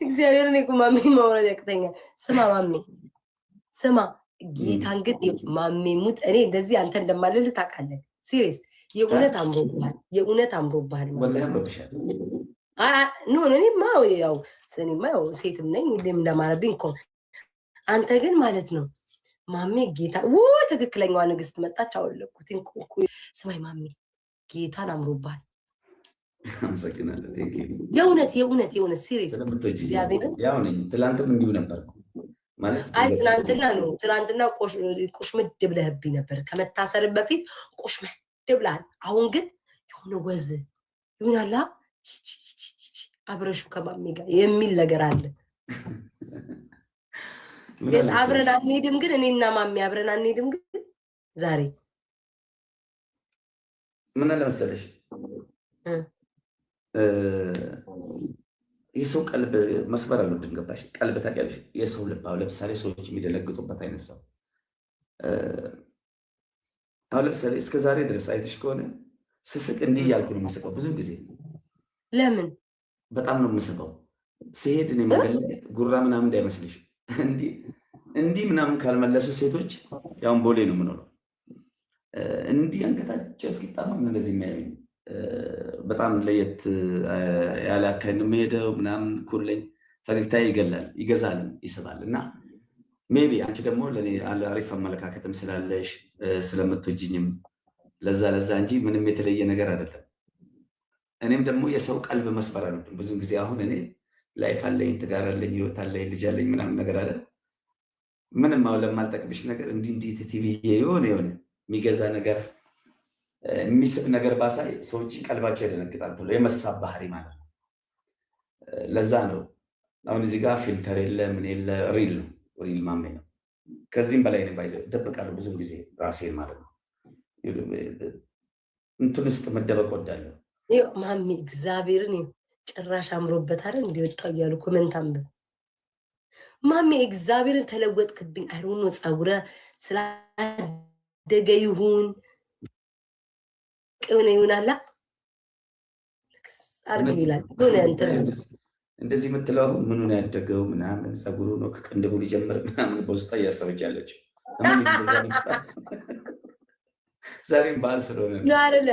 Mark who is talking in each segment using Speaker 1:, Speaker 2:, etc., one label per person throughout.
Speaker 1: እግዚአብሔርን እኮ ማሜ ማውራት ያቅተኛል። ስማ ማሜ ስማ ጌታን ግን ማሜ ሙት እኔ እንደዚህ አንተ እንደማልል ታውቃለህ። ሲሪየስ የእውነት አምሮብሃል፣ የእውነት አምሮብሃል።
Speaker 2: ወላሂ አምሮብሻል።
Speaker 1: ኖ እኔማ ያው እኔማ ያው ሴትም ነኝ ሁሌም እንደማረብኝ እኮ አንተ ግን ማለት ነው ማሜ ጌታ ትክክለኛዋ ንግስት መጣች። አወለኩት ስማይ ማሜ ጌታን አምሮብሃል።
Speaker 2: አመሰግናለሁ።
Speaker 1: የእውነት የእውነት የእውነት ሲሪየስ
Speaker 2: ያው ነኝ። ትላንትም እንዲሁ ነበር ማለት
Speaker 1: አይ ትናንትና ነው ትናንትና ቁሽምድ ብለህብኝ ነበር። ከመታሰር በፊት ቁሽምድ ብለሃል። አሁን ግን የሆነ ወዝ ይሆናላ አብረሹ ከማሜ ጋር የሚል ነገር አለ። አብረን አንሄድም ግን እኔና ማሜ አብረን አንሄድም ግን ዛሬ
Speaker 2: ምን አለ መሰለሽ የሰው ቀልብ መስበር አልወድም። ገባሽ? ቀልብ ታውቂያለሽ? የሰው ልብ አሁን ለምሳሌ ሰዎች የሚደነግጡበት አይነት ሰው አሁን ለምሳሌ እስከ ዛሬ ድረስ አይተሽ ከሆነ ስስቅ እንዲህ እያልኩ ነው የምስቀው። ብዙ ጊዜ
Speaker 1: ለምን
Speaker 2: በጣም ነው የምስቀው ሲሄድ እኔ መንገድ ጉራ ምናምን እንዳይመስልሽ እንዲህ ምናምን ካልመለሱ ሴቶች ያውን ቦሌ ነው የምኖረው። እንዲህ አንገታቸው እስኪጣማ እንደዚህ የሚያዩኝ በጣም ለየት ያለ አካሄድ ነው የምሄደው ምናምን ኩለኝ ፈገግታ ይገዛል ይስባል። እና ሜቢ አንቺ ደግሞ ለእኔ አሪፍ አመለካከትም ስላለሽ ስለምትወጂኝም ለዛ እንጂ ምንም የተለየ ነገር አይደለም። እኔም ደግሞ የሰው ቀልብ መስበር አለብን። ብዙ ጊዜ አሁን እኔ ላይፍ አለኝ፣ ትዳር አለኝ፣ ህይወት አለኝ፣ ልጅ አለኝ ምናምን ነገር አለ ምንም አሁን ለማልጠቅምሽ ነገር እንዲህ ቲቪ የሆነ የሚገዛ ነገር የሚስብ ነገር ባሳይ ሰዎች ቀልባቸው ይደነግጣል። ቶሎ የመሳብ ባህሪ ማለት ነው። ለዛ ነው አሁን እዚህ ጋር ፊልተር የለ ምን የለ ሪል ነው፣ ሪል ማሜ ነው። ከዚህም በላይ ነው ባይዘው ደብቃለሁ ብዙ ጊዜ ራሴን ማለት ነው። እንትን ውስጥ መደበቅ ወዳለሁ
Speaker 1: ማሜ እግዚአብሔርን ጭራሽ አምሮበታል እንዲወጣው እያሉ ኮመንት አንብብ። ማሜ እግዚአብሔርን ተለወጥክብኝ። አይሮኖ ፀጉረ ስላደገ ይሁን ቅውነ ይሁናላ አርግ ይላል።
Speaker 2: እንደዚህ የምትለው ምኑን ያደገው ምናምን ፀጉሩ ነው ከቅንድቡ ሊጀምር ምናምን በውስጧ እያሰበች ያለችው ዛሬም በዓል ስለሆነ
Speaker 1: ነው አይደለ?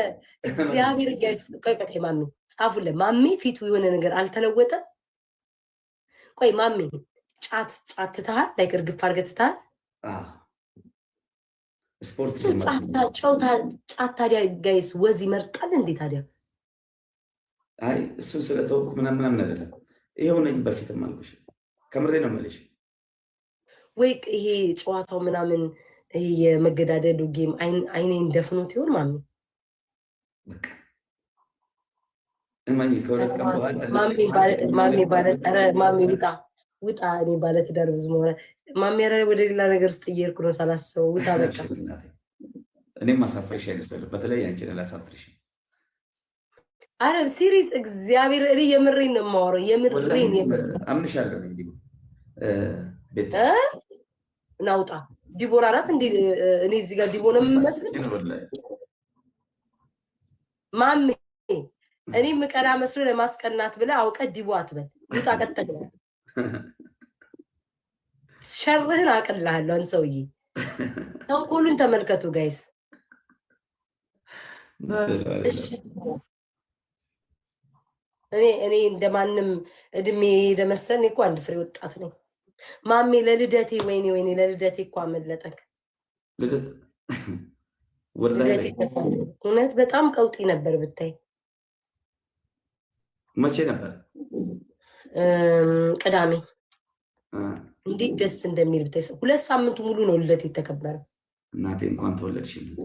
Speaker 1: እግዚአብሔር ጋይስ ቆይ ማሜ ጻፉለት። ማሜ ፊቱ የሆነ ነገር አልተለወጠም። ቆይ ማሜ ጫት ትተሃል? ላይክ እርግፍ አድርገህ ትተሃል?
Speaker 2: ስፖርት
Speaker 1: ጫት ታዲያ ጋይስ ወዝ ይመርጣል እንዴ ታዲያ?
Speaker 2: አይ እሱን ስለተወኩ ምናምን አይደለም። ይሄው ነኝ በፊትም አልኩሽ። ከምሬ ነው የምልሽ።
Speaker 1: ወይ ይሄ ጨዋታው ምናምን ይሄ የመገዳደሉ ጌም አይኔን ደፍኖት ይሆን ማሚ? ማሚ ውጣ። እኔ ባለትዳር ብዙ መሆነ ማሚ ወደ ሌላ ነገር ውስጥ እየሄድኩ ነው ሳላስበው። ውጣ በቃ።
Speaker 2: እኔም አሳፍርሽ አይመስልም። በተለይ አንቺን ላሳፍርሽ።
Speaker 1: አረ ሲሪየስ እግዚአብሔር እኔ የምሬን ነው የማወራው። የምሬን
Speaker 2: አምንሻለሁ። እንግዲህ ቤት
Speaker 1: ናውጣ ዲቦራ ናት እንዴ? እኔ እዚህ ጋር ዲቦ ነው የምመስለው ማሜ። እኔ ምቀና መስሎ ለማስቀናት ብለህ አውቀህ ዲቦ አትበል። ውጣ ቀጠል። ሸርህን አቅልሃለሁ። አንተ ሰውዬ ተንኮሉን ተመልከቱ ጋይስ። እሺ እኔ እንደማንም እድሜ ደመሰን እኮ አንድ ፍሬ ወጣት ነኝ ማሜ። ለልደቴ ወይኔ ለልደቴ እኮ አመለጠክ። እውነት በጣም ቀውጢ ነበር ብታይ።
Speaker 2: መቼ ነበር?
Speaker 1: ቅዳሜ። እንዴት ደስ እንደሚል ብታይ። 2 ሳምንት ሙሉ ነው ልደት የተከበረ።
Speaker 2: እናቴ እንኳን ተወለድሽልኝ።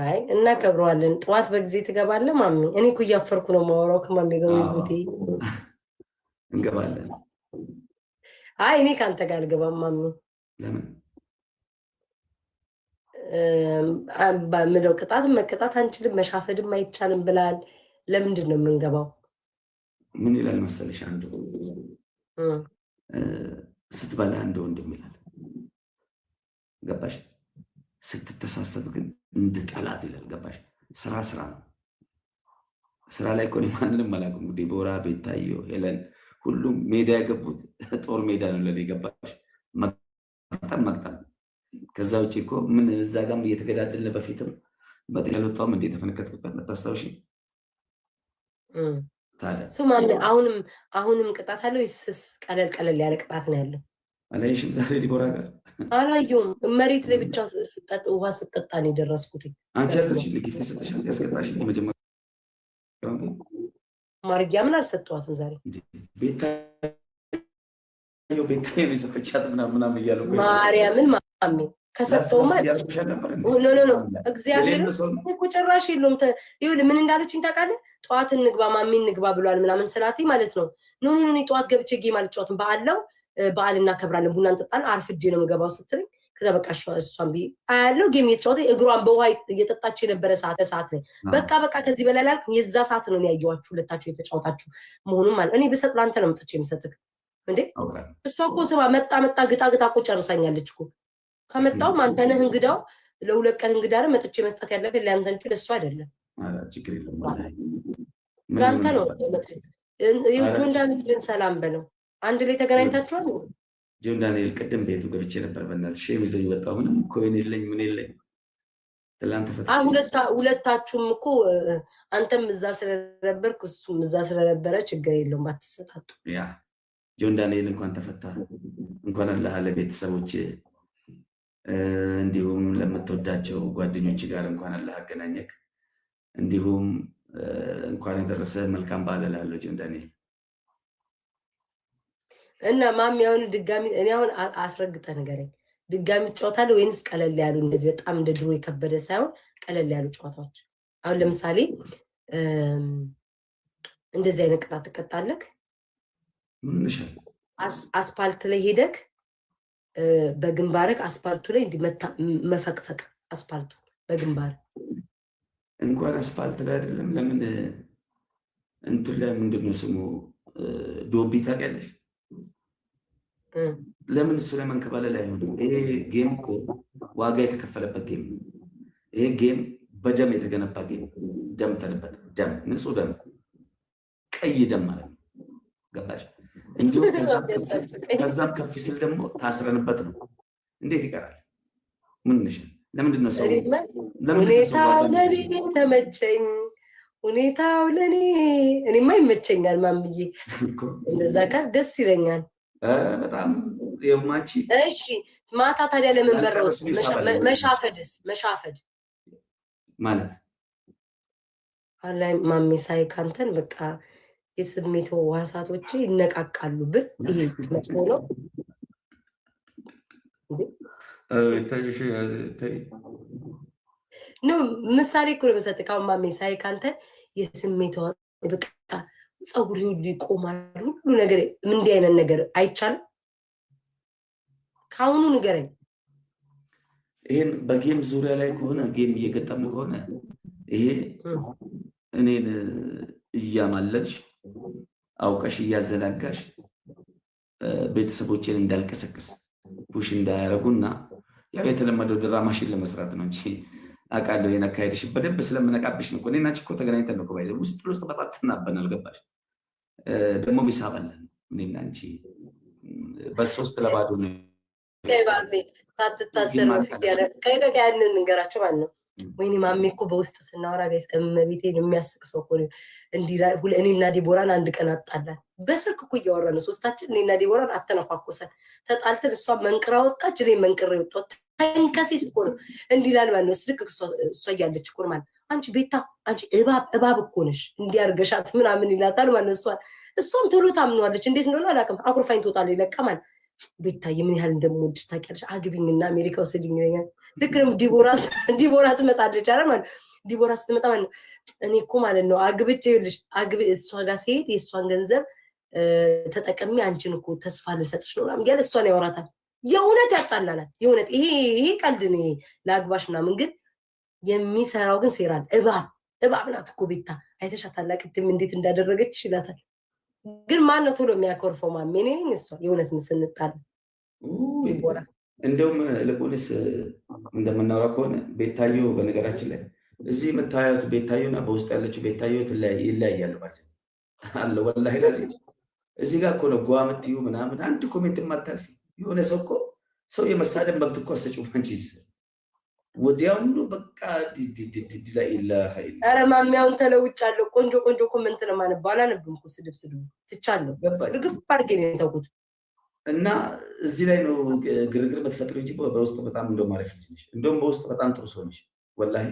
Speaker 1: አይ እናከብረዋለን። ጠዋት በጊዜ ትገባለህ ማሚ? እኔ እኮ እያፈርኩ ነው የማወራው ከማሚ ጋር። ወይ ጉዴ!
Speaker 2: እንገባለን።
Speaker 1: አይ እኔ ከአንተ ጋር አልገባም ማሚ።
Speaker 2: ለምን?
Speaker 1: ምለው ቅጣትም መቀጣት አንችልም መሻፈድም አይቻልም ብላል። ለምንድን ነው የምንገባው?
Speaker 2: ምን ይላል መሰለሽ አንዱ ስትበላ እንደ ወንድም ይላል። ገባሽ? ስትተሳሰብ ግን እንደ ጠላት ይላል። ገባሽ? ስራ ነው። ስራ ላይ እኮ እኔ ማንንም አላውቅም። ዲቦራ፣ ቤታዮ፣ ሄለን ሁሉም ሜዳ የገቡት ጦር ሜዳ ነው ለኔ ገባሽ። መቅጠም ከዛ ውጭ እኮ ምን እዛ ጋም እየተገዳደልን በፊትም በጤና ያልወጣውም እንዴ የተፈነከትኩበት መታስታውሺ?
Speaker 1: ታዲያ አሁንም ቅጣት አለው ይስስ ቀለል ያለ ቅጣት ነው ያለው።
Speaker 2: አላየሽም? ዛሬ ዲቦራ ጋር
Speaker 1: አላየሁም። መሬት ላይ ብቻ ውሃ ስጠጣ ነው የደረስኩት።
Speaker 2: አንቺ አይደለሽ ጊፍት ሰጥሻል ያስቀጣሽ የመጀመሪያ
Speaker 1: ማርጊያ ምን አልሰጠዋትም ዛሬ
Speaker 2: ቤታዬ ነው የሰጠቻት ምናምን እያሉ
Speaker 1: ማርያምን ማሜ ከሰጠውማ እግዚአብሔር እኮ ጭራሽ የለውም። ይኸውልህ ምን እንዳለችኝ ታውቃለህ? ጠዋት እንግባ ማሚ እንግባ ብሏል ምናምን ስላቴ ማለት ነው። ኖ ጠዋት ገብቼ ጌም አልጫወትም በዓል እናከብራለን ቡና እንጠጣለን አርፍጄ ነው የምገባው ስትለኝ ከዛ በቃ እሷን ብዬ አያለው ጌም እየተጫወተ እግሯን በውሃ እየጠጣች የነበረ ሰዓት ላይ በቃ ከዚህ በላይ ላልክም የዛ ሰዓት ነው ያየኋችሁ ሁለታችሁ የተጫወታችሁ መሆኑን ማለት እኔ ብሰጥ ለአንተ ነው መጥቼ የምሰጥክ እንዴ። እሷ እኮ ስማ መጣ ግጣ እኮ ጨርሳኛለች እኮ። ከመጣው አንተ ነህ እንግዳው፣ ለሁለት ቀን እንግዳ ነው መጥቼ መስጠት ያለብን ለአንተ እንጂ ለእሱ አይደለም። ለአንተ ነው ጆን ዳንኤልን ሰላም በለው። አንድ ላይ ተገናኝታችኋል?
Speaker 2: ጆን ዳንኤል ቅድም ቤቱ ገብቼ ነበር። በእናትሽ ሼም ይዘኝ ወጣሁ። ምንም ኮይን የለኝ ምን የለኝ።
Speaker 1: ሁለታችሁም እኮ አንተም እዛ ስለነበርክ እሱም እዛ ስለነበረ ችግር የለውም ባትሰጣጡ።
Speaker 2: ያ ጆን ዳንኤል እንኳን ተፈታ፣ እንኳን አላህ ለቤተሰቦች እንዲሁም ለምትወዳቸው ጓደኞች ጋር እንኳን አላህ አገናኘክ። እንዲሁም እንኳን የደረሰ መልካም በዓል እላለሁ ጆን ዳንኤል።
Speaker 1: እና ማሚ አሁን ድጋሚ እኔ አሁን አስረግጠ ንገረኝ፣ ድጋሚ ትጫወታለህ ወይንስ ቀለል ያሉ እንደዚህ በጣም እንደ ድሮ የከበደ ሳይሆን ቀለል ያሉ ጨዋታዎች? አሁን ለምሳሌ እንደዚህ አይነት ቅጣት ትቀጣለህ? አስፓልት ላይ ሄደክ በግንባርክ አስፓልቱ ላይ መፈቅፈቅ፣ አስፓልቱ በግንባር
Speaker 2: እንኳን አስፓልት ላይ አይደለም። ለምን እንትን ላይ ምንድን ነው ስሙ ዶቢ ታውቂያለሽ? ለምን እሱ ላይ መንከባለል አይሆንም? ይሄ ጌም እኮ ዋጋ የተከፈለበት ጌም ነው። ይሄ ጌም በደም የተገነባ ጌም፣ ደም ተንበት፣ ደም ንጹህ ደም፣ ቀይ ደም ማለት ነው። ገባሽ? እንዲሁ ከዛም ከፍ ሲል ደግሞ ታስረንበት ነው። እንዴት ይቀራል? ምንሽ ለምንድን ነው ሰው
Speaker 1: ሁኔታው ለኔ ተመቸኝ፣ ሁኔታው ለኔ እኔማ ይመቸኛል ማምዬ፣ እንደዛ ካል ደስ ይለኛል
Speaker 2: በጣም የማቺ።
Speaker 1: እሺ ማታ ታዲያ ለምን በረው መሻፈድ
Speaker 2: ማለት
Speaker 1: አላይ ማሜ ሳይ ካንተን በቃ የስሜት ዋሳቶች ይነቃቃሉ ብል ይሄ መጥፎ ነው ነው? ምሳሌ እኮ ነው የምሰጥህ። ካሁን ማሜ ሳይ ካንተን የስሜት በቃ ፀጉሬ ሁሉ ይቆማል ሁሉ ነገር። እንዲህ አይነት ነገር አይቻልም? ከአሁኑ ንገረኝ።
Speaker 2: ይሄን በጌም ዙሪያ ላይ ከሆነ ጌም እየገጠም ከሆነ ይሄ እኔን እያማለልሽ አውቀሽ እያዘናጋሽ ቤተሰቦቼን እንዳልቀሰቅስ ፑሽ እንዳያደርጉና ያው የተለመደው ድራማሽን ለመስራት ነው እንጂ አውቃለሁ ይሄን አካሄድሽ በደንብ ስለምነቃብሽ ነው። እኔና አንቺ እኮ ተገናኝተን ነው ባይዘ ውስጥ በጣም ትናበናል። ገባሽ? ደግሞ ቢሳበለን እኔና አንቺ በሶስት ለባዶ ነው
Speaker 1: ሳትታሰር በፊት ያንን እንገራቸው ማለት ነው። ወይኔ ማሜ እኮ በውስጥ ስናወራ ጋይስ እመቤቴን የሚያስቅ ሰው እኮ እኔና ዲቦራን አንድ ቀን አጣላን። በስልክ እኮ እያወራን ሶስታችን እኔና ዲቦራን አተነኳኩሰን ተጣልተን፣ እሷ መንቅራ ወጣች፣ እኔ መንቅሬ ወጣሁ። ተንከሴስ እኮ ነው እንዲህ ይላል ማለት ነው። ስልክ እሷ እያለች እኮ ማለት አንቺ ቤታ አንቺ እባብ እኮ ነሽ እንዲያርገሻት ምናምን ይላታል ማለት ነው። እሷም ቶሎ ታምነዋለች። እንዴት እንደሆነ አላውቅም። አኩርፋኝ ትወጣለች ይለቃ ማለት ቤታዬ ምን ያህል እንደምወድሽ ታውቂያለሽ፣ አግቢኝና አሜሪካ ወሰጂኝ ይለኛል። ልክ ነው። ዲቦራ ትመጣለች አለ ማለት ዲቦራ ስትመጣ ማለት ነው እኔ እኮ ማለት ነው አግብቼ ይኸውልሽ እሷ ጋር ሲሄድ የእሷን ገንዘብ ተጠቀሚ አንቺን እኮ ተስፋ ልሰጥሽ ነው ምናምን እያለ እሷን ያወራታል። የእውነት ያጣላናል። የእውነት ይሄ ቀልድ ነው ለአግባሽ ምናምን፣ ግን የሚሰራው ግን ሴራል። እባብ ናት እኮ ቤታ አይተሻታል ቅድም እንዴት እንዳደረገች ይላታል። ግን ማን ነው ቶሎ የሚያኮርፈው? ማሜ ነኝ እሷ። የእውነት ስንጣል
Speaker 2: እንደውም ልቁንስ እንደምናወራ ከሆነ ቤታዮ በነገራችን ላይ እዚህ የምታዩት ቤታዩና በውስጥ ያለችው ቤታዩ ይለያያሉ ማለት ነው አለ ወላሂ ላዚም። እዚህ ጋር እኮ ነው ጓ የምትዩ ምናምን አንድ ኮሜንት የማታልፊ የሆነ ሰው እኮ ሰው የመሳደብ መብት እኮ አሰጪው አንቺ ወዲያውኑ በቃ ላኢላሃ ኢላ።
Speaker 1: ኧረ ማሚያውን ተለውጫለሁ። ቆንጆ ቆንጆ ኮሜንት ነው የማነበው። አላነብም እኮ ስድብ ትቻለሁ። ርግፍ አድርጌ ነው የተውኩት።
Speaker 2: እና እዚህ ላይ ነው ግርግር የምትፈጥሪው እንጂ በውስጥ በጣም እንደውም አሪፍ ልጅ ነሽ። እንደውም በውስጥ በጣም ጥሩ ሰው ነሽ ወላሂ።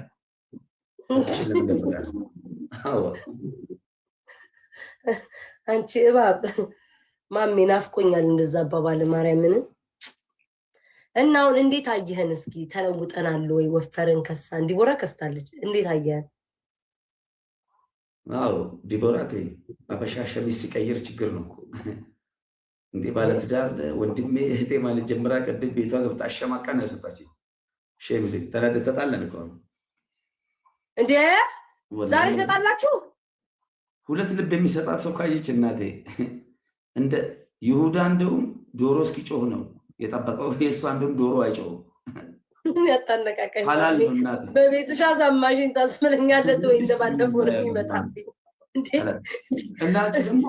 Speaker 1: አንቺ እባብ ማሜ ናፍቆኛል እንደዛ አባባል ማርያምን። እና አሁን እንዴት አየህን? እስኪ ተለውጠናል ወይ? ወፈርን ከሳ ዲቦራ ከስታለች። እንዴት አየህን?
Speaker 2: አዎ ዲቦራ አበሻ ሸሚዝ ሲቀይር ችግር ነው እንዴ! ባለትዳር ወንድሜ እህቴ ማለት ጀምራ ቀድም ቤቷ ገብታ አሸማቃ ነው ያሰጣችኝ። ሸሚዝ ተናደፈጣለን እኮ
Speaker 1: እንዴ! ዛሬ ተጣላችሁ?
Speaker 2: ሁለት ልብ የሚሰጣት ሰው ካየች እናቴ እንደ ይሁዳ እንደውም ዶሮ እስኪጮህ ነው የጠበቀው። የእሷ እንደውም ዶሮ አይጮህም።
Speaker 1: ያጣነቃቀኝ በቤትሽ አሳማሽን ታስምለኛለት ወይ? እንደባለፈው ነው የሚመጣብኝ
Speaker 2: እና አንቺ ደግሞ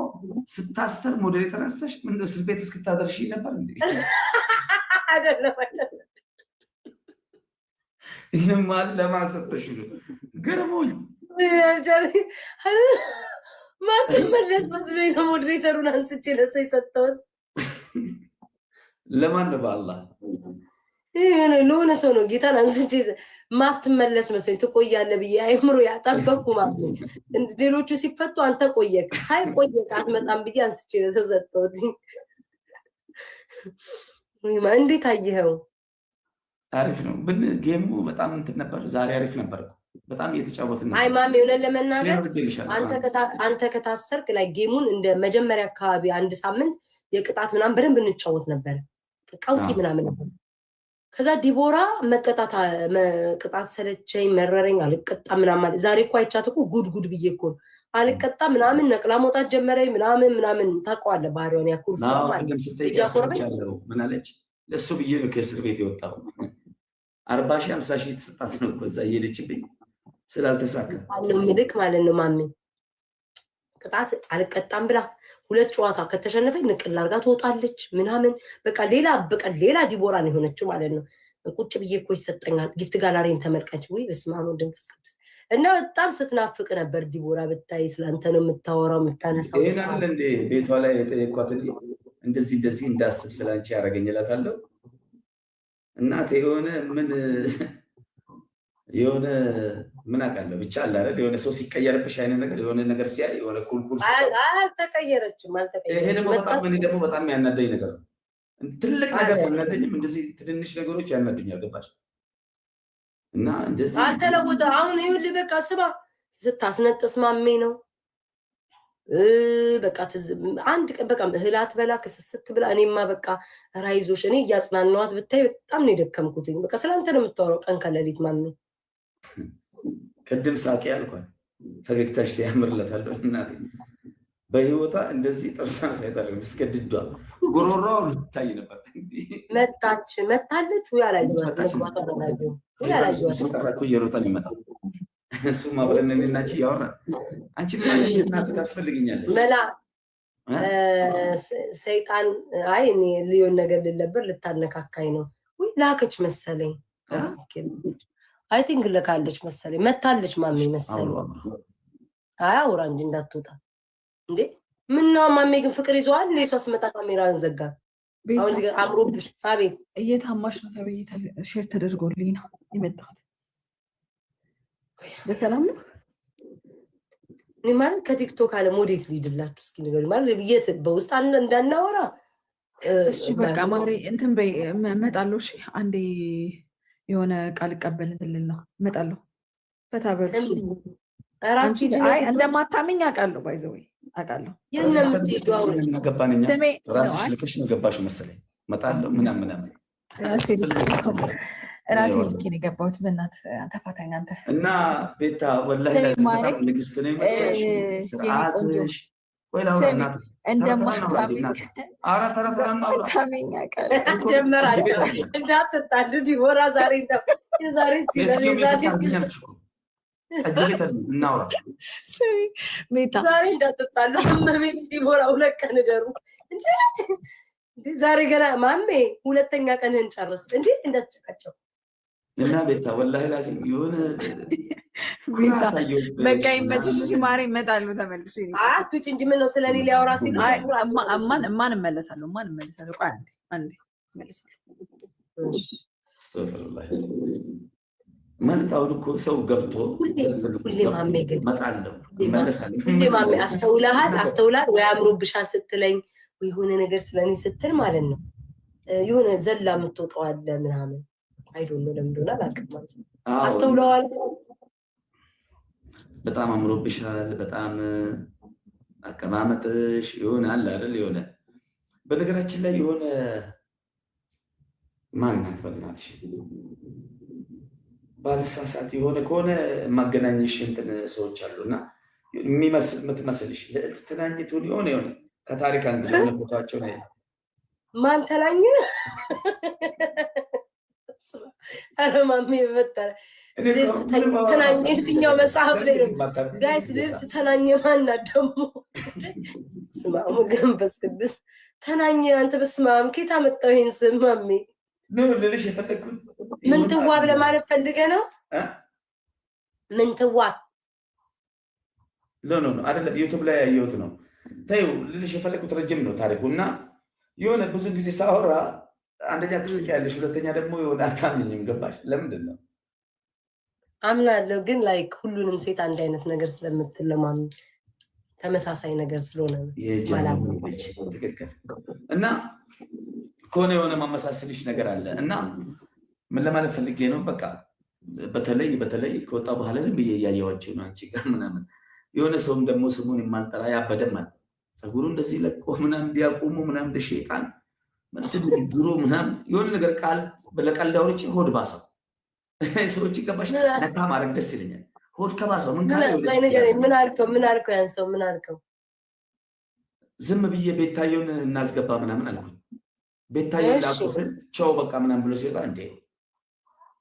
Speaker 2: ስታስተር ሞዴል የተነሳሽ ምን እስር ቤት እስክታደርሽ ነበር እንዴ? ይህንም ለማሰጠሽ ገርሞኝ
Speaker 1: ማትመለስ መስሎኝ ነው ሞዴሬተሩን አንስቼ ለሰው የሰጠሁት።
Speaker 2: ለማን ነው? በአላህ
Speaker 1: ለሆነ ሰው ነው ጌታን አንስቼ ማትመለስ መስሎኝ ትቆያለህ ብዬ አይምሮ ያጠበቅኩ ማለት ነው። ሌሎቹ ሲፈቱ አንተ ቆየክ፣ ሳይቆየክ አትመጣም ብዬ አንስቼ ለሰው ሰጠሁት። እንዴት አየኸው?
Speaker 2: አሪፍ ነው ግን ጌሙ በጣም እንትን ነበር። ዛሬ አሪፍ ነበር፣ በጣም እየተጫወትን ነበር።
Speaker 1: አይ ማሜ እውነት ለመናገር አንተ ከታሰርክ ላይ ጌሙን እንደ መጀመሪያ አካባቢ አንድ ሳምንት የቅጣት ምናምን በደንብ እንጫወት ነበር። ቀውጢ ምናምን ነበር። ከዛ ዲቦራ ቅጣት ሰለቸኝ መረረኝ አልቀጣም ምናምን። ዛሬ እኮ አይቻት እኮ ጉድ ብዬ እኮ አልቀጣም ምናምን ነቅላ መውጣት ጀመረኝ ምናምን። ታውቀዋለህ ባህሪዋን ያኩርፍ
Speaker 2: ማለት ነው። ምን አለች? ለሱ ብዬ ነው ከእስር ቤት የወጣው። 40 ሺህ 50 ሺህ የተሰጣት ነው እኮ እዛ እየሄደችብኝ ስላልተሳካ
Speaker 1: ምልክ ማለት ነው። ማሜ ቅጣት አልቀጣም ብላ 2 ጨዋታ ከተሸነፈኝ ንቅል አድርጋ ትወጣለች ምናምን። በቃ ሌላ ዲቦራ ነው የሆነችው ማለት ነው። ቁጭ ብዬ እኮ ይሰጠኛል ጊፍት ጋላሪን ተመልከች። ወይ በስመ አብ ወወልድ ወመንፈስ ቅዱስ። እና በጣም ስትናፍቅ ነበር ዲቦራ። ብታይ ስላንተ ነው የምታወራው የምታነሳው።
Speaker 2: ይሄን እንደ ቤቷ ላይ የጠየኳት እንደዚህ እንዳስብ ስላንቺ ያደርገኝላታለሁ። እናቴ የሆነ ምን አውቃለሁ ብቻ አለ አይደል? የሆነ ሰው ሲቀየርብሽ አይነት ነገር የሆነ ነገር ሲያይ የሆነ ኩልኩል
Speaker 1: አልተቀየረችም።
Speaker 2: ይሄ ደግሞ በጣም ያናደኝ ነገር ነው። ትልቅ ነገር ያናደኝም እንደዚህ ትንንሽ ነገሮች ያናዱኛል። ገባሽ? እና እንደዚህ
Speaker 1: አልተለወጠ። አሁን ይኸውልህ በቃ ስማ ስታስነጥስ ማሜ ነው በቃ አንድ ቀን በቃ እህላት በላ ክስስት ብላ እኔማ በቃ ራይዞሽ እኔ እያጽናናዋት ብታይ በጣም ነው የደከምኩትኝ። በቃ ስለአንተ ነው የምታወራው ቀን ከሌሊት ማሜ።
Speaker 2: ቅድም ሳቂ አልኳት ፈገግታሽ ሲያምርለታለሁ። እናቴ በህይወቷ እንደዚህ ጥርሷን ሳይታረግ እስከድዷ ጉሮሮዋ ይታይ ነበር። መታለች ወይ አላየኋትም። እየሮጠን ይመጣል እሱም አብረን እናንቺ እያወራን አንቺ እናት ታስፈልግኛለች
Speaker 1: መላ ሰይጣን አይ እኔ ሊሆን ነገር ልለበር ልታነካካኝ ነው ወይ ላከች መሰለኝ። አይ ቲንክ ልካለች መሰለኝ መታለች ማሜ መሰለኝ። አይ አውራ እንጂ እንዳትወጣ እንዴ። ምነው ማሜ ግን ፍቅር ይዘዋል እንዴ? እሷ ስመጣ ካሜራን ዘጋ። አሁን እዚህ ጋር አምሮብሽ አቤት
Speaker 3: እየታማሽ ነው ተብዬ ሼር ተደርጎልኝ ነው የመጣሁት። በሰላም ነው።
Speaker 1: እኔ ማለት ከቲክቶክ አለ ሞዴት ሊድላችሁ እስኪ ንገሪ ማለት የት በውስጥ እንዳናወራ።
Speaker 3: እሺ በቃ ማሪ እንትን በይ እመጣለሁ። እሺ አንዴ የሆነ ቃል ቀበል እንትን ልል ነው እመጣለሁ። ፈታበሩ አይ እንደማታምኝ አውቃለሁ። ባይ ዘ ወይ አውቃለሁ።
Speaker 2: ራስሽ ልክሽ ነው ገባሽው መሰለኝ። እመጣለሁ ምናምን
Speaker 3: ራሴ ልኬ ነው የገባሁት። በእናትህ ተፋታኝ አንተ
Speaker 2: እና ቤታ ወላሂ በጣም ንግስት ነው የመሰለሽ። ስርዓትሽ
Speaker 3: እንደማታምኝ
Speaker 1: እንዳትጣዱ ዲቦራ ዛሬ
Speaker 2: ጠጅ ቤት እናውራ።
Speaker 3: ቤታ
Speaker 1: ዛሬ እንዳትጣሉ እመቤት ዲቦራ 2 ቀን እደሩ እንዴ! ዛሬ ገና ማሜ 2ኛ ቀንህን ጨርስ እንዴ! እንዳትጨቃጨው
Speaker 2: እና ቤታ ወላሂ ላዚም የሆነ
Speaker 3: ቤታ በቃ ይመችሽ። እሺ ማሬ እመጣለሁ ተመልሼ።
Speaker 1: አትውጪ እንጂ ምን ነው ስለኔ ሊያወራ ሲሉ
Speaker 3: ማን እመለሳለሁ። ቆይ አንዴ እመለሳለሁ።
Speaker 2: ማለት አሁን እኮ ሰው ገብቶ
Speaker 1: ሁሌ ማሜ ግን
Speaker 2: እመጣለሁ እመለሳለሁ።
Speaker 1: ሁሌ ማሜ አስተውላል ወይ አምሮብሻል ስትለኝ ወይ የሆነ ነገር ስለኔ ስትል ማለት ነው የሆነ ዘላ የምትወጣው አለ ምናምን አይዶን ነው ለምን እንደሆነ አላውቅም ማለት ነው። አስተውለዋል።
Speaker 2: በጣም አምሮብሻል፣ በጣም አቀማመጥሽ የሆነ አለ አይደል? የሆነ በነገራችን ላይ የሆነ ማናት በእናትሽ ባልሳሳት የሆነ ከሆነ ማገናኘሽ እንትን ሰዎች አሉና የምትመስልሽ ልዕልት ተናኝቱን የሆነ ከታሪክ አንግል የሆነ ፎቶቸው ነው።
Speaker 1: ማን ተናኘ? ኧረ ማሜ በፈጠረ ተናኘ የትኛው መጽሐፍ ላይ ነው ጋይስ? ልዕልት ተናኘ ማናት ደግሞ? ስማ መንፈስ ቅዱስ ተናኘ። አንተ በስመ አብ ከየት አመጣው ይሄን ስም ማሜ?
Speaker 2: ልልሽ የፈለግኩት
Speaker 1: ምንትዋብ ለማለት ፈልገህ ነው? ምንትዋብ
Speaker 2: ኖ አይደለም፣ ዩቱብ ላይ ያየሁት ነው። ተይው ልልሽ የፈለግኩት ረጅም ነው ታሪኩ እና የሆነ ብዙ ጊዜ ሳወራ አንደኛ ትስቂያለሽ፣ ሁለተኛ ደግሞ የሆነ አታምኝም። ገባሽ? ለምንድን ነው?
Speaker 1: አምናለሁ ግን ላይክ ሁሉንም ሴት አንድ አይነት ነገር ስለምትለማም ተመሳሳይ ነገር ስለሆነ
Speaker 2: ትክክል። እና ከሆነ የሆነ ማመሳሰልሽ ነገር አለ እና ምን ለማለት ፈልጌ ነው፣ በቃ በተለይ ከወጣ በኋላ ዝም ብዬ እያየኋቸው ነው አንቺ ጋር ምናምን። የሆነ ሰውም ደግሞ ስሙን የማልጠራ ያበደም አለ፣ ፀጉሩ እንደዚህ ለቆ ምናምን እንዲያቆሙ ምናምን እንደ ሸይጣን ምንትን ንግግሩ ምናምን የሆነ ነገር ቃል ለቀልድ አውርቼ ሆድ ባሰው ሰዎች ይገባሽ ነካ ማድረግ ደስ ይለኛል። ሆድ ከባሰው ምን
Speaker 1: አልከው? ያን ሰው ምን አልከው?
Speaker 2: ዝም ብዬ ቤታየውን እናስገባ ምናምን አልኩኝ። ቤታየውን ላቁ ስል ቻው በቃ ምናምን ብሎ ሲወጣ እንዴ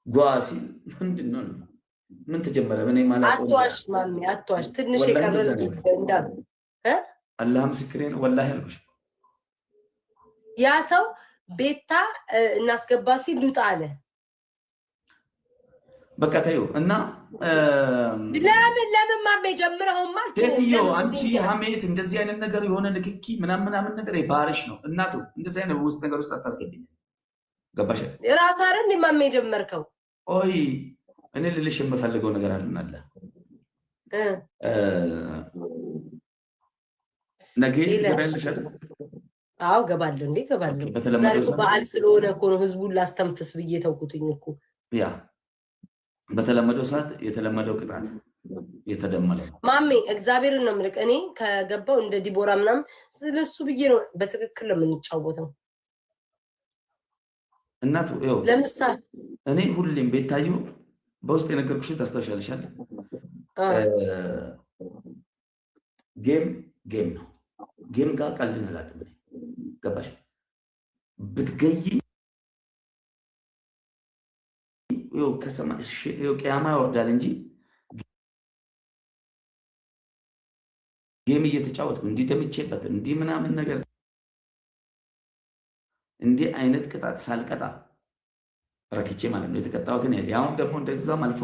Speaker 2: ጓ ሲል ምንድን ነው ምን ተጀመረ? ምን ማለት
Speaker 1: አትዋሽ ማሜ አትዋሽ። ትንሽ የቀረ እንዳል
Speaker 2: አላህ ምስክሬ ነው ወላሂ አልኩሽ።
Speaker 1: ያ ሰው ቤታ እናስገባ ሲል ልውጣ አለ።
Speaker 2: በቃ ተይው እና
Speaker 1: ለምን ማሜ ጀምረው ማለት
Speaker 2: ሴትዮ አንቺ ሀሜት እንደዚህ አይነት ነገር የሆነ ንክኪ ምናምን ነገር ባህሪሽ ነው። እናቱ እንደዚህ አይነት ውስጥ ነገር ውስጥ አታስገቢኝ። ገባሽ?
Speaker 1: ራስ አይደል ማሜ ጀመርከው?
Speaker 2: ኦይ እኔ ልልሽ የምፈልገው ነገር አለ ነገ ትገቢያለሽ አይደል?
Speaker 1: አዎ ገባለሁ። እንዴ ገባለሁ። በዓል ስለሆነ እኮ ነው ህዝቡን ላስተንፍስ ብዬ ተውኩትኝ እኮ።
Speaker 2: ያ በተለመደው ሰዓት የተለመደው ቅጣት የተደመለው
Speaker 1: ማሜ እግዚአብሔርን ነው የምልህ። እኔ ከገባው እንደ ዲቦራ ምናምን ስለሱ ብዬ ነው በትክክል ነው የምንጫወተው።
Speaker 2: እናቱ ይኸው
Speaker 1: ለምሳሌ
Speaker 2: እኔ ሁሌም ቤታዩ በውስጥ የነገርኩሽን ታስታውሻለሽ አይደል? ጌም ነው። ጌም ጋር ቀልድ እንላለን። ገባሽ? ብትገይ ቅያማ ይወርዳል እንጂ ጌም እየተጫወትኩ እንዲህ ደምቼበት እንዲህ ምናምን ነገር እንዲህ አይነት ቅጣት ሳልቀጣ ረክቼ ማለት ነው የተቀጣሁትን ያለ ያሁን ደግሞ እንደዛም አልፎ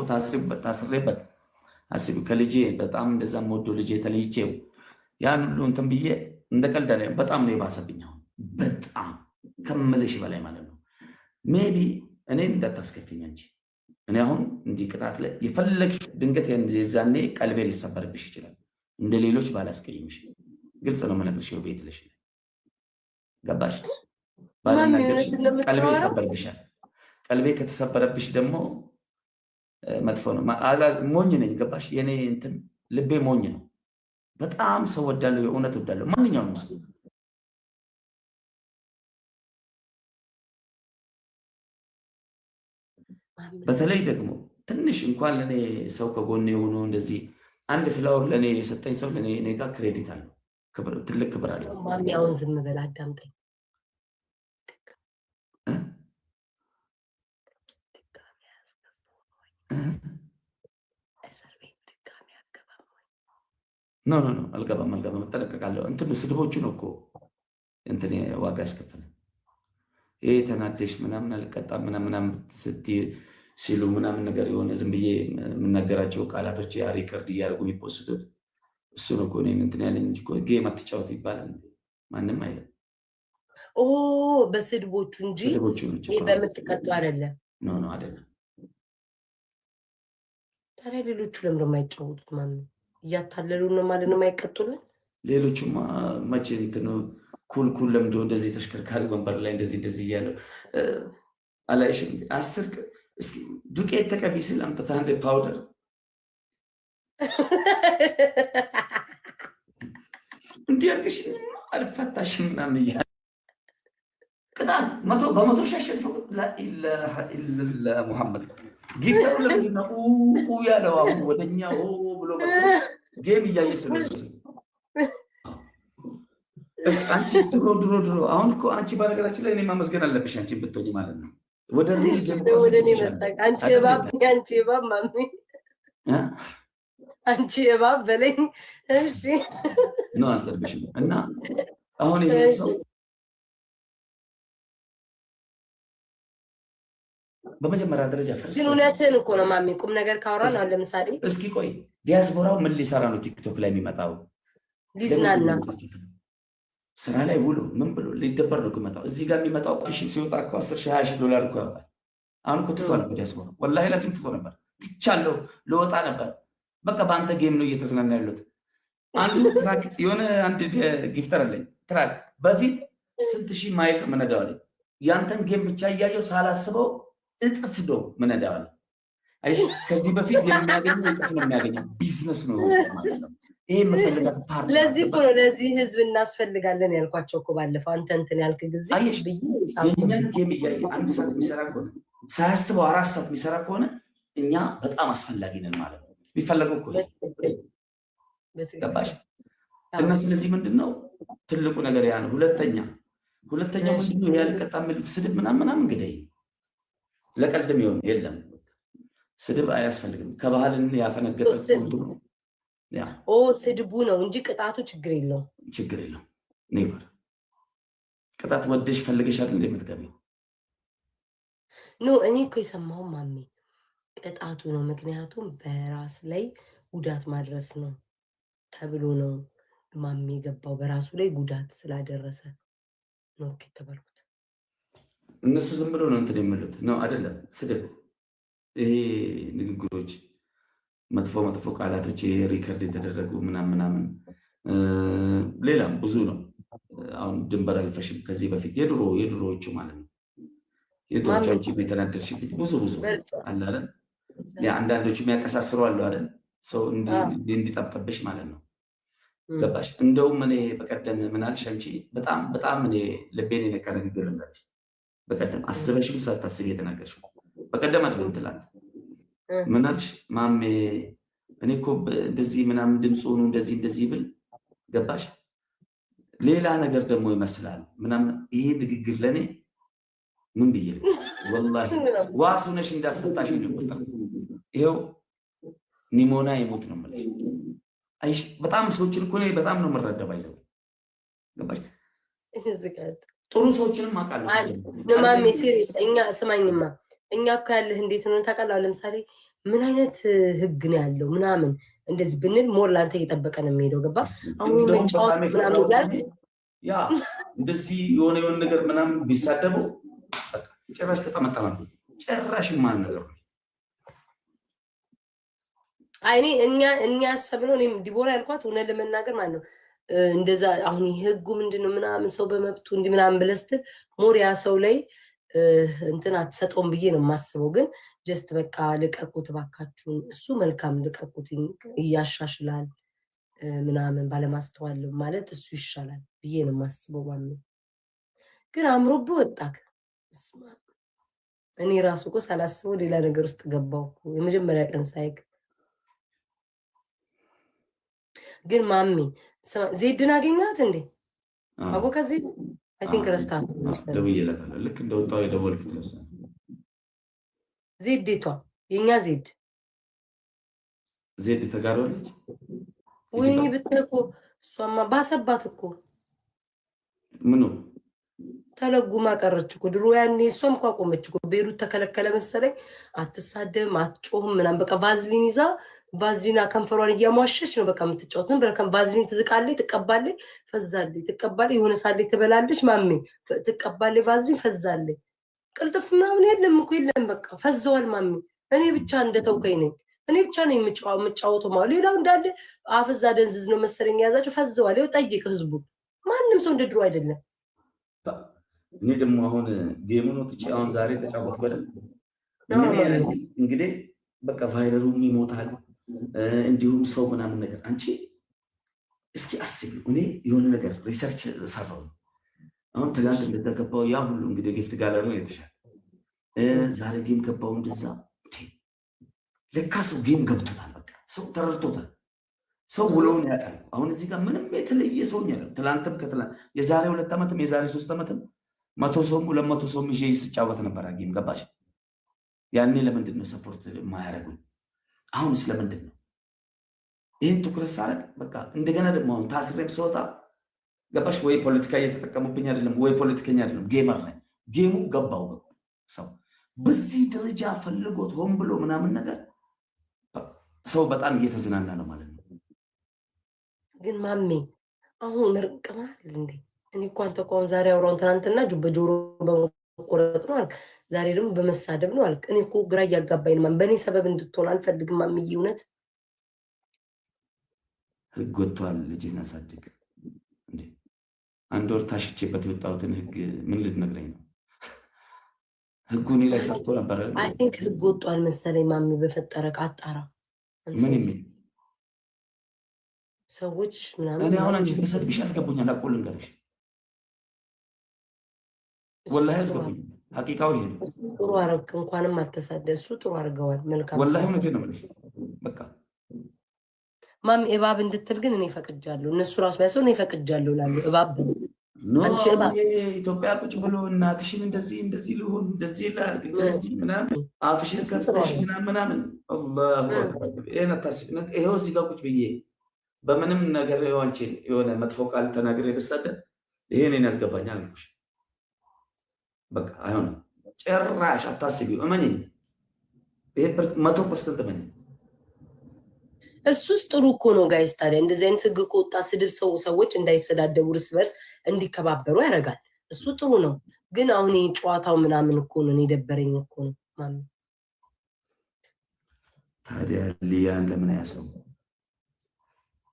Speaker 2: ታስሬበት አስቢ ከልጄ በጣም እንደዛም ወዶ ልጄ ተለይቼው ያን ሁሉ እንትን ብዬ እንደ ቀልድ ላይ በጣም ነው የባሰብኝ። አሁን በጣም ከምልሽ በላይ ማለት ነው። ሜቢ እኔን እንዳታስከፊኝ እንጂ እኔ አሁን እንዲህ ቅጣት ላይ የፈለግሽ ድንገት የዛኔ ቀልቤ ሊሰበርብሽ ይችላል። እንደ ሌሎች ባላስቀይምሽ ግልጽ ነው የምነግርሽ። ቤት ልሽ ገባሽ? ባልናገርሽ ቀልቤ ይሰበርብሻል። ቀልቤ ከተሰበረብሽ ደግሞ መጥፎ ነው። ሞኝ ነኝ። ገባሽ? የኔ እንትን ልቤ ሞኝ ነው። በጣም ሰው ወዳለሁ፣ የእውነት ወዳለሁ ማንኛውም ሰው። በተለይ ደግሞ ትንሽ እንኳን ለኔ ሰው ከጎኔ ሆኖ እንደዚህ አንድ ፍላወር ለኔ የሰጠኝ ሰው ለኔ ጋር ክሬዲት አለው፣ ትልቅ ክብር አለው።
Speaker 1: ማሚ አሁን ዝም በል አዳምጠኝ። እስር ቤት
Speaker 2: ኖ አልገባም እጠነቀቃለሁ። እንትን ስድቦቹ ነው እኮ እንትን ዋጋ ያስከፈለ። ይሄ ተናደሽ ምናምን አልቀጣም ምናምን ስትይ ሲሉ ምናምን ነገር የሆነ ዝም ብዬ የምናገራቸው ቃላቶች ያ ሪከርድ እያደረጉ የሚፖስቱት እሱ ነው እኮ እኔን እንትን ያለኝ እንጂ እኮ ጌም አትጫወት ይባላል ማንም አይልም።
Speaker 1: በስድቦቹ እንጂ በምትቀጡ አይደለም።
Speaker 2: ኖ አይደለም።
Speaker 1: ታዲያ ሌሎቹ ለምን የማይጫወቱት? ማነው እያታለሉ ነው ማለት ነው የማይቀጡልን?
Speaker 2: ሌሎቹማ መቼ እንትን ኩል ለምዶ እንደዚህ ተሽከርካሪ ወንበር ላይ እንደዚህ እያለው አላይሽም? 10 እስኪ ዱቄት ተቀቢ ሲል አምጥታ አንድ ፓውደር እንዲያርግሽ አልፈታሽም ምናምን እያለ ቅጣት በመቶ ሺህ አሸንፈው ላኢላሃ ኢለላህ ሙሐመድ ጊፍተሩ ለምንድን ነው ያለው? አሁን ወደኛ ብሎ ጌም እያየ ስለሆነ አንቺ ድሮ አሁን እኮ አንቺ በነገራችን ላይ እኔ ማመስገን አለብሽ አንቺ ብትሆኚ ማለት ነው። ወደ
Speaker 1: አንቺ እባብ በለኝ። እሺ
Speaker 2: ነው አልሰርብሽም። እና አሁን ይሄ ሰው በመጀመሪያ ደረጃ ፈርስ
Speaker 1: ግን እውነትህን እኮ ነው ማሚ። ቁም ነገር ካወራን አሁን ለምሳሌ
Speaker 2: እስኪ ቆይ ዲያስፖራው ምን ሊሰራ ነው ቲክቶክ ላይ የሚመጣው?
Speaker 1: ሊዝናና
Speaker 2: ስራ ላይ ውሎ ምን ብሎ ሊደበር ነው የሚመጣው? እዚህ ጋር የሚመጣው ሲወጣ እኮ 10,000 20,000 ዶላር እኮ ያወጣል። አሁን እኮ ትቶ ነበር ዲያስፖራ። ወላሂ ላዚም ትቶ ነበር። ትቻለሁ ልወጣ ነበር። በቃ በአንተ ጌም ነው እየተዝናና ያሉት። አንዱ ትራክ የሆነ አንድ ጊፍተር አለኝ ትራክ በፊት 6,000 ማይል ነው የምነዳው አለኝ። ያንተን ጌም ብቻ እያየው ሳላስበው እጥፍ ነው የምነዳው አለኝ። አይሽ ከዚህ በፊት የሚያገኘው እጥፍ ነው የሚያገኘው። ቢዝነስ ነው ማለት ነው። ይሄ የምፈልጋት ፓርት
Speaker 1: ለዚህ እኮ ነው ለዚህ ህዝብ እናስፈልጋለን ያልኳቸው እኮ ባለፈው አንተ እንትን ያልክ ጊዜ
Speaker 2: የእኛን ጌም እያየ 1 ሰዓት የሚሰራ ከሆነ ሳያስበው 4 ሰዓት የሚሰራ ከሆነ እኛ በጣም አስፈላጊ ነን ማለት ነው። የሚፈለገው እኮ ገባሽ? እና ስለዚህ ምንድነው ትልቁ ነገር ያ ነው። ሁለተኛው ምንድነው ያልቀጣ የሚሉት ስድብ ምናምን እንግዲህ ለቀልድም ይሆን የለም ስድብ አያስፈልግም። ከባህልን ያፈነገጠ
Speaker 1: ስድቡ ነው እንጂ ቅጣቱ ችግር የለውም።
Speaker 2: ኔቨር ቅጣት ወደሽ ፈልገሽ አይደል እንደምትገቢው
Speaker 1: ኖ እኔ እኮ የሰማው ማሜ ቅጣቱ ነው። ምክንያቱም በራስ ላይ ጉዳት ማድረስ ነው ተብሎ ነው ማሜ የገባው። በራሱ ላይ ጉዳት ስላደረሰ ነው ከተባልኩት።
Speaker 2: እነሱ ዝም ብሎ ነው እንትን የሚሉት ነው አይደለም። ስድብ ይሄ ንግግሮች መጥፎ ቃላቶች ሪከርድ የተደረጉ ምናምን ሌላም ብዙ ነው። አሁን ድንበር አልፈሽም ከዚህ በፊት የድሮዎቹ ማለት ነው። የድሮዎቹ አንቺ የተናደድሽበት ብዙ አለ አይደል? አንዳንዶቹ የሚያቀሳስሩ አሉ አይደል? ሰው እንዲጠብቅብሽ ማለት ነው። ገባሽ? እንደውም እኔ በቀደም ምን አልሽ አንቺ በጣም እኔ ልቤን የነካ ንግግር እንዳለሽ በቀደም አስበሽው ሳታስቢ የተናገርሽው በቀደም አይደለም ትላንት ምን አልሽ? ማሜ እኔ እኮ እንደዚህ ምናምን ድምፁ ሆኖ እንደዚህ ብል ገባሽ? ሌላ ነገር ደግሞ ይመስላል ምናምን። ይሄ ንግግር ለኔ ምን ብዬ ወላሂ ዋሱ ነሽ እንዳስፈታሽ ነው የምቆጥረው። ይሄው ኒሞና ይሞት ነው ማለት አይሽ። በጣም ሰዎችን እኮ ነው በጣም ነው የምረዳው። አይዘው ገባሽ? ጥሩ ሰዎችንም አውቃለሁ
Speaker 1: ነው ማሜ። ሲሪየስ እኛ ስማኝማ እኛ እኮ ያለህ እንዴት ነው ታውቃለህ? ለምሳሌ ምን አይነት ህግ ነው ያለው ምናምን እንደዚህ ብንል ሞር ላንተ እየጠበቀ ነው የሚሄደው። ገባ? አሁን መንጫወት ምናምን ይላል
Speaker 2: ያ እንደዚህ የሆነ ነገር ምናምን ቢሳደቡ ጭራሽ ተጠመጠመ ጭራሽ ማን ነገር
Speaker 1: አይኔ እኛ ያሰብነው እኔም ዲቦራ ያልኳት እውነት ለመናገር ማለት ነው እንደዛ አሁን ህጉ ምንድነው ምናምን ሰው በመብቱ እንዲህ ምናምን ብለህ ስትል ሞር ያ ሰው ላይ እንትን አትሰጠውም ብዬ ነው የማስበው። ግን ጀስት በቃ ልቀቁት ባካችሁን፣ እሱ መልካም ልቀቁት እያሻሽላል ምናምን ባለማስተዋል ማለት እሱ ይሻላል ብዬ ነው የማስበው። ማለት ግን አምሮብህ ወጣክ። እኔ ራሱ እኮ ሳላስበው ሌላ ነገር ውስጥ ገባው የመጀመሪያ ቀን ሳይክ። ግን ማሚ ዜድን አገኛት እንዴ? አቦ ከዚህ አይ ቲንክ ረስታት
Speaker 2: ደውዬላታለሁ። ልክ እንደወጣው የደወልኩት ነው።
Speaker 1: ዜዴቷ የኛ ዜድ
Speaker 2: ተጋሯለች።
Speaker 1: ወይኔ ብትነቁ እሷማ ባሰባት እኮ
Speaker 2: ምኑ
Speaker 1: ተለጉማ ቀረች እኮ ድሮ ያኔ እሷም እኮ አቆመች እኮ ቤሩት ተከለከለ መሰለኝ አትሳደብም አትጮህም ምናምን በቃ ቫዝሊን ይዛ ቫዝሊን ከንፈሯን እያሟሸች ነው በቃ የምትጫወትን በረከም ቫዝሊን ትዝቃለች ትቀባለች ፈዛለች ትቀባለች የሆነ ሳለች ትበላለች ማሜ ትቀባለች ቫዝሊን ፈዛለች ቅልጥፍ ምናምን የለም እኮ የለም በቃ ፈዘዋል ማሜ እኔ ብቻ እንደተውከኝ ነኝ እኔ ብቻ ነኝ የምጫወተው ማለት ሌላው እንዳለ አፍዛ ደንዝዝ ነው መሰለኝ ያዛቸው ፈዘዋል ይኸው ጠይቅ ህዝቡ ማንም ሰው እንደ ድሮ አይደለም
Speaker 2: እኔ ደግሞ አሁን ጌሙን ወጥቼ አሁን ዛሬ ተጫወትኩ በደንብ እንግዲህ በቃ ቫይረሩም ይሞታል እንዲሁም ሰው ምናምን ነገር አንቺ እስኪ አስቢ እኔ የሆነ ነገር ሪሰርች ሰራው አሁን ትላንት እንደተገባው ያ ሁሉ እንግዲህ ጊፍት ጋለሪ ነው የተሻለ ዛሬ ጌም ገባው እንደዛ ለካ ሰው ጌም ገብቶታል በቃ ሰው ተረድቶታል ሰው ውሎውን ያውቃል አሁን እዚህ ጋር ምንም የተለየ ሰው ነው ትላንትም ከትላንት የዛሬ 2 ዓመትም የዛሬ 3 ዓመትም 100 ሰውም 200 ሰውም ይዤ ሲጫወት ነበር ጌም ገባሽ ያኔ ለምንድን ነው ሰፖርት የማያደርጉኝ አሁንስ ለምንድን ነው ይህን ትኩረት ሳረግ በቃ እንደገና ደግሞ አሁን ታስሬም ስወጣ ገባሽ ወይ ፖለቲካ እየተጠቀሙብኝ አይደለም ወይ ፖለቲከኛ አይደለም ጌመር ነኝ ጌሙ ገባው ሰው በዚህ ደረጃ ፈልጎት ሆን ብሎ ምናምን ነገር ሰው በጣም እየተዝናና ነው ማለት ነው
Speaker 1: ግን ማሜ አሁን ምርቅማል እንዴ እኔ እኮ አንተ እኮ አሁን ዛሬ አውራውን ትናንትና በጆሮ በመቆረጥ ነው አልክ ዛሬ ደግሞ በመሳደብ ነው አልክ እኔ እኮ ግራ እያጋባኝ ነው በእኔ ሰበብ እንድትሆን አልፈልግም ማሜዬ እውነት
Speaker 2: ህግ ወጥቷል ልጅህን አሳድግ እንዴ አንድ ወር ታሽቼበት የወጣሁትን ህግ ምን ልትነግረኝ ነው ህጉ እኔ ላይ ሰርቶ ነበር
Speaker 1: አይ ቲንክ ህግ ወጥቷል መሰለኝ ማሜ በፈጠረ አጣራ
Speaker 2: ምን የሚል
Speaker 1: ሰዎች ምናምን
Speaker 2: እኔ አሁን አንቺ ተሰድብሽ ያስገቡኛል አቆ ልንገርሽ ወላሂ ያስገቡኝ ሐቂቃው ይሄ ነው
Speaker 1: ጥሩ አረግ እንኳንም አልተሳደ እሱ ጥሩ አርገዋል መልካም
Speaker 2: ወላሂ ነው የምልሽ በቃ
Speaker 1: ማም እባብ እንድትል ግን እኔ ፈቅጃለሁ እነሱ ራሱ ያሰው እኔ ፈቅጃለሁ ላሉ እባብ
Speaker 2: አንቺ እባብ ኢትዮጵያ ቁጭ ብሎ እናትሽን እንደዚህ ልሆን እንደዚህ ላርግ እንደዚህ ምናምን አፍሽን ከፍተሽ ምናምን አላሁ አክበር ይሄው እዚህ ጋር ቁጭ ብዬ በምንም ነገር አንቺን የሆነ መጥፎ ቃል ተናግሬ ብሰደብ ይሄ እኔን ያስገባኛል አልኩሽ በቃ አይሆንም ጭራሽ አታስቢው እመኚኝ ይሄ 100% እመኚኝ
Speaker 1: እሱስ ጥሩ እኮ ነው ጋይስ ታዲያ እንደዚህ አይነት ህግ ከወጣ ስድብ ሰዎች እንዳይሰዳደቡ እርስ በርስ እንዲከባበሩ ያደርጋል እሱ ጥሩ ነው ግን አሁን ጨዋታው ምናምን እኮ ነው የደበረኝ እኮ ነው ማሚ
Speaker 2: ታዲያ ሊያን ለምን ያሰው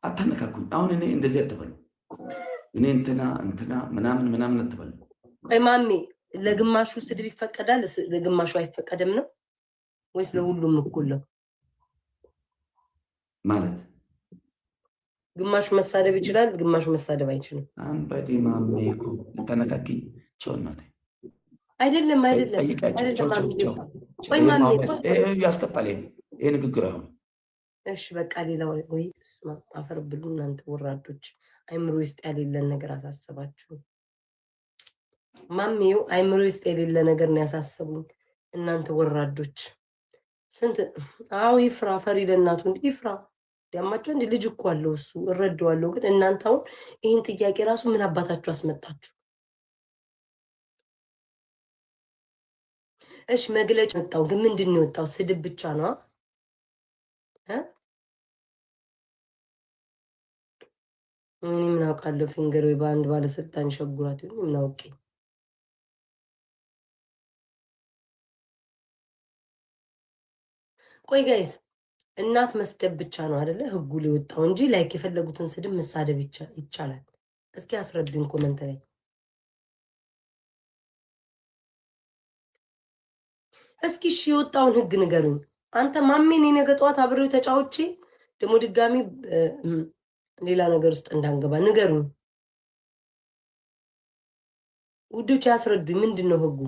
Speaker 2: አታነካኩኝ አሁን እኔ እንደዚህ አትበሉ እኔ እንትና ምናምን አትበሉ
Speaker 1: ቆይ ማሚ ለግማሹ ስድብ ይፈቀዳል ለግማሹ አይፈቀድም ነው ወይስ ለሁሉም እኩል ነው
Speaker 2: ማለት
Speaker 1: ግማሹ መሳደብ ይችላል ግማሹ መሳደብ አይችልም
Speaker 2: አንበዲ ማሚ እኮ ተነካኪኝ ቾናቴ
Speaker 1: አይደለም ቆይ ማሚ
Speaker 2: ያስከፋል ይሄ ንግግር አሁን
Speaker 1: እሺ በቃ ሌላው ወይ አፈር ብሉ እናንተ ወራዶች አይምሮ ውስጥ ያሌለን ነገር አሳሰባችሁ ማሚው አይምሮ ውስጥ የሌለ ነገር ነው ያሳሰቡኝ እናንተ ወራዶች ስንት አው ይፍራ ፈሪ ለእናቱ እንዴ ይፍራ ያማቸው እንዴ ልጅ እኮ አለው እሱ እረዳዋለሁ ግን እናንተ አሁን ይሄን ጥያቄ ራሱ ምን አባታችሁ አስመጣችሁ እሺ መግለጫ ወጣው ግን ምንድነው የወጣው ስድብ ብቻ ነው እኔ ምን አውቃለሁ ፊንገር ወይ በአንድ ባለስልጣን ሸጉራት ይሁን ምን አውቄ ቆይ ጋይስ እናት መስደብ ብቻ ነው አይደለ ህጉ ሊወጣው እንጂ ላይክ የፈለጉትን ስድብ መሳደብ ይቻላል እስኪ አስረዱኝ ኮሜንት ላይ እስኪ እሺ የወጣውን ህግ ንገሩኝ አንተ ማሜን የነገ ጠዋት አብሬው ተጫውቼ ደግሞ ድጋሚ ሌላ ነገር ውስጥ እንዳንገባ ንገሩኝ ውዶች ያስረዱኝ ምንድነው ህጉ